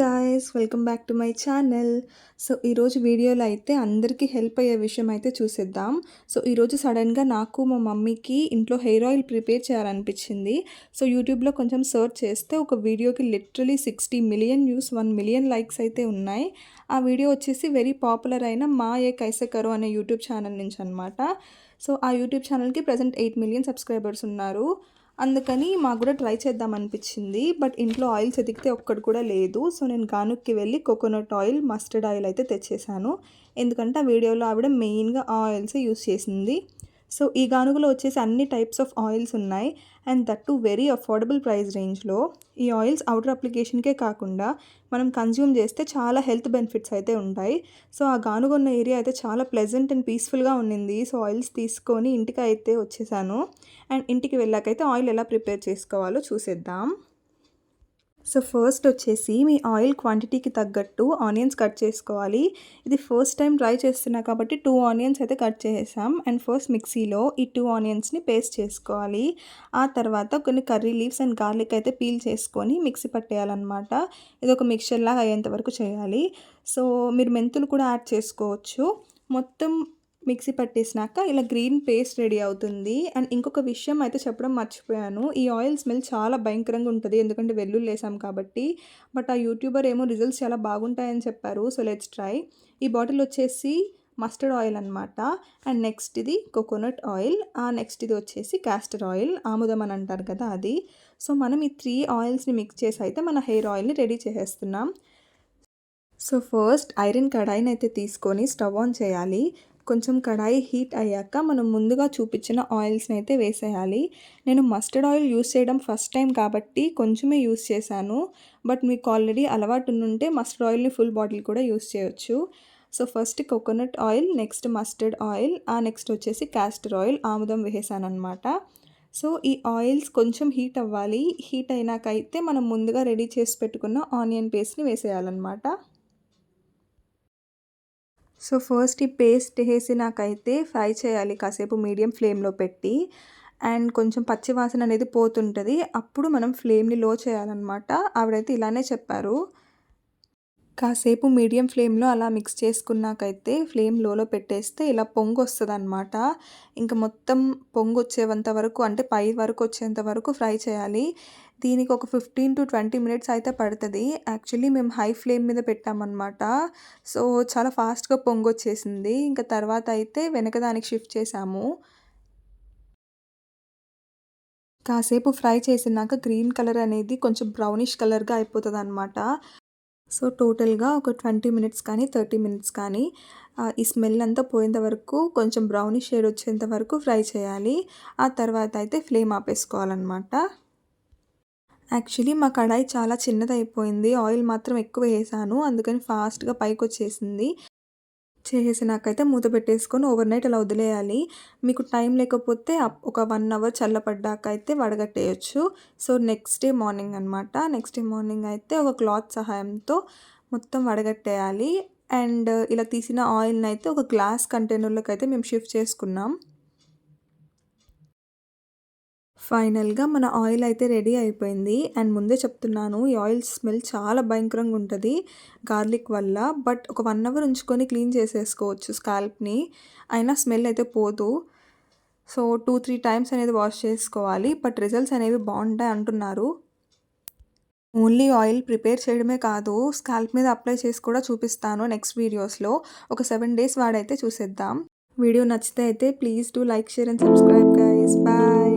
Guys, welcome back to my channel. So ఈరోజు వీడియోలో అయితే అందరికీ హెల్ప్ అయ్యే విషయం అయితే చూసేద్దాం. సో ఈరోజు సడన్గా నాకు మా మమ్మీకి ఇంట్లో హెయిర్ ఆయిల్ ప్రిపేర్ చేయాలనిపించింది. సో యూట్యూబ్లో కొంచెం సర్చ్ చేస్తే ఒక వీడియోకి literally 60 million views, 1 million likes అయితే ఉన్నాయి. ఆ వీడియో వచ్చేసి వెరీ పాపులర్ అయిన మా ఏ కైసే కరో అనే యూట్యూబ్ ఛానల్ నుంచి అనమాట. సో ఆ యూట్యూబ్ ఛానల్కి ప్రజెంట్ 8 మిలియన్ సబ్స్క్రైబర్స్ ఉన్నారు. అందుకని మాకు కూడా ట్రై చేద్దాం అనిపించింది. బట్ ఇంట్లో ఆయిల్స్ ఎతికితే ఒక్కటి కూడా లేదు. సో నేను గానుక్కి వెళ్ళి కోకోనట్ ఆయిల్, మస్టర్డ్ ఆయిల్ అయితే తెచ్చేసాను. ఎందుకంటే ఆ వీడియోలో ఆవిడ మెయిన్గా ఆ ఆయిల్సే యూస్ చేసింది. సో ఈ గానుగలో వచ్చేసి అన్ని టైప్స్ ఆఫ్ ఆయిల్స్ ఉన్నాయి. And that to very affordable price రేంజ్లో. ఈ ఆయిల్స్ అవుటర్ అప్లికేషన్కే కాకుండా మనం కన్జ్యూమ్ చేస్తే చాలా హెల్త్ బెనిఫిట్స్ అయితే ఉంటాయి. సో ఆ గానుగ ఉన్న ఏరియా అయితే చాలా ప్లెజెంట్ అండ్ పీస్ఫుల్గా ఉండింది. సో ఆయిల్స్ తీసుకొని ఇంటికి అయితే వచ్చేసాను. అండ్ ఇంటికి వెళ్ళాకైతే ఆయిల్ ఎలా ప్రిపేర్ చేసుకోవాలో చూసేద్దాం. సో ఫస్ట్ వచ్చేసి మీ ఆయిల్ క్వాంటిటీకి తగ్గట్టు ఆనియన్స్ కట్ చేసుకోవాలి. ఇది ఫస్ట్ టైం ట్రై చేస్తున్నా కాబట్టి 2 ఆనియన్స్ అయితే కట్ చేసేసాం. అండ్ ఫస్ట్ మిక్సీలో ఈ 2 ఆనియన్స్ని పేస్ట్ చేసుకోవాలి. ఆ తర్వాత కొన్ని కర్రీ లీవ్స్ అండ్ గార్లిక్ అయితే పీల్ చేసుకొని మిక్సీ పట్టేయాలన్నమాట. ఇది ఒక మిక్చర్ లాగా అయ్యేంత వరకు చేయాలి. సో మీరు మెంతులు కూడా యాడ్ చేసుకోవచ్చు. మొత్తం మిక్సీ పట్టేసినాక ఇలా గ్రీన్ పేస్ట్ రెడీ అవుతుంది. అండ్ ఇంకొక విషయం అయితే చెప్పడం మర్చిపోయాను. ఈ ఆయిల్ స్మెల్ చాలా భయంకరంగా ఉంటుంది, ఎందుకంటే వెల్లుల్లి వేసాం కాబట్టి. బట్ ఆ యూట్యూబర్ ఏమో రిజల్ట్స్ చాలా బాగుంటాయని చెప్పారు. So let's try. ఈ బాటిల్ వచ్చేసి మస్టర్డ్ ఆయిల్ అనమాట. అండ్ నెక్స్ట్ ఇది కోకోనట్ ఆయిల్. నెక్స్ట్ ఇది వచ్చేసి క్యాస్టర్ ఆయిల్, ఆముదం అని అంటారు కదా అది. సో మనం ఈ 3 ఆయిల్స్ని మిక్స్ చేసి అయితే మన హెయిర్ ఆయిల్ని రెడీ చేసేస్తున్నాం. సో ఫస్ట్ ఐరన్ కడాయిని అయితే తీసుకొని స్టవ్ ఆన్ చేయాలి. కొంచెం కడాయి హీట్ అయ్యాక మనం ముందుగా చూపించిన ఆయిల్స్ని అయితే వేసేయాలి. నేను మస్టర్డ్ ఆయిల్ యూస్ చేయడం ఫస్ట్ టైం కాబట్టి కొంచెమే యూస్ చేశాను. బట్ మీకు ఆల్రెడీ అలవాటు ఉంటే మస్టర్డ్ ఆయిల్ని ఫుల్ బాటిల్ కూడా యూస్ చేయొచ్చు. So first coconut oil, next mustard oil, next వచ్చేసి క్యాస్టర్ ఆయిల్, ఆముదం వేసేసాను అనమాట. సో ఈ ఆయిల్స్ కొంచెం హీట్ అవ్వాలి. హీట్ అయినాకైతే మనం ముందుగా రెడీ చేసి పెట్టుకున్న ఆనియన్ పేస్ట్ని వేసేయాలన్నమాట. సో ఫస్ట్ ఈ పేస్ట్ వేసినాకైతే ఫ్రై చేయాలి కాసేపు మీడియం ఫ్లేమ్లో పెట్టి. అండ్ కొంచెం పచ్చి వాసన అనేది పోతుంటుంది. అప్పుడు మనం ఫ్లేమ్ని లో చేయాలన్నమాట. ఆవిడైతే ఇలానే చెప్పారు. కాసేపు మీడియం ఫ్లేమ్లో అలా మిక్స్ చేసుకున్నాకైతే ఫ్లేమ్ లోలో పెట్టేస్తే ఇలా పొంగు వస్తుంది అనమాట. ఇంకా మొత్తం పొంగు వచ్చేంత వరకు, అంటే పై వరకు వచ్చేంత వరకు ఫ్రై చేయాలి. దీనికి ఒక 15 to 20 మినిట్స్ అయితే పడుతుంది. యాక్చువల్లీ మేము హై ఫ్లేమ్ మీద పెట్టామన్నమాట. సో చాలా ఫాస్ట్గా పొంగు వచ్చేసింది. ఇంకా తర్వాత అయితే వెనక దానికి షిఫ్ట్ చేసాము. కాసేపు ఫ్రై చేసినాక గ్రీన్ కలర్ అనేది కొంచెం బ్రౌనిష్ కలర్గా అయిపోతుంది అనమాట. సో టోటల్గా ఒక 20 మినిట్స్ కానీ 30 మినిట్స్ కానీ ఈ స్మెల్ అంతా పోయేంత వరకు, కొంచెం బ్రౌనిష్ షేడ్ వచ్చేంత వరకు ఫ్రై చేయాలి. ఆ తర్వాత అయితే ఫ్లేమ్ ఆపేసుకోవాలన్నమాట. యాక్చువల్లీ మా కడాయి చాలా చిన్నదైపోయింది. ఆయిల్ మాత్రం ఎక్కువ వేసాను, అందుకని ఫాస్ట్గా పైకి వచ్చేసింది. చేసేసినాకైతే మూత పెట్టేసుకొని ఓవర్ నైట్ అలా వదిలేయాలి. మీకు టైం లేకపోతే ఒక 1 అవర్ చల్లపడ్డాక అయితే వడగట్టేయచ్చు. సో నెక్స్ట్ డే మార్నింగ్ అనమాట. నెక్స్ట్ డే మార్నింగ్ అయితే ఒక క్లాత్ సహాయంతో మొత్తం వడగట్టేయాలి. అండ్ ఇలా తీసిన ఆయిల్ని అయితే ఒక గ్లాస్ కంటైనర్లోకి అయితే మేము షిఫ్ట్ చేసుకున్నాం. ఫైనల్గా మన ఆయిల్ అయితే రెడీ అయిపోయింది. అండ్ ముందే చెప్తున్నాను, ఈ ఆయిల్ స్మెల్ చాలా భయంకరంగా ఉంటుంది గార్లిక్ వల్ల. బట్ ఒక 1 అవర్ ఉంచుకొని క్లీన్ చేసేసుకోవచ్చు స్కాల్ప్ని, అయినా స్మెల్ అయితే పోదు. సో 2-3 టైమ్స్ అనేది వాష్ చేసుకోవాలి. బట్ రిజల్ట్స్ అనేవి బాగుంటాయి అంటున్నారు. ఓన్లీ ఆయిల్ ప్రిపేర్ చేయడమే కాదు, స్కాల్ప్ మీద అప్లై చేసి కూడా చూపిస్తాను నెక్స్ట్ వీడియోస్లో. ఒక 7 డేస్ వాడైతే చూసేద్దాం. వీడియో నచ్చితే అయితే please do like, share and subscribe guys. Bye.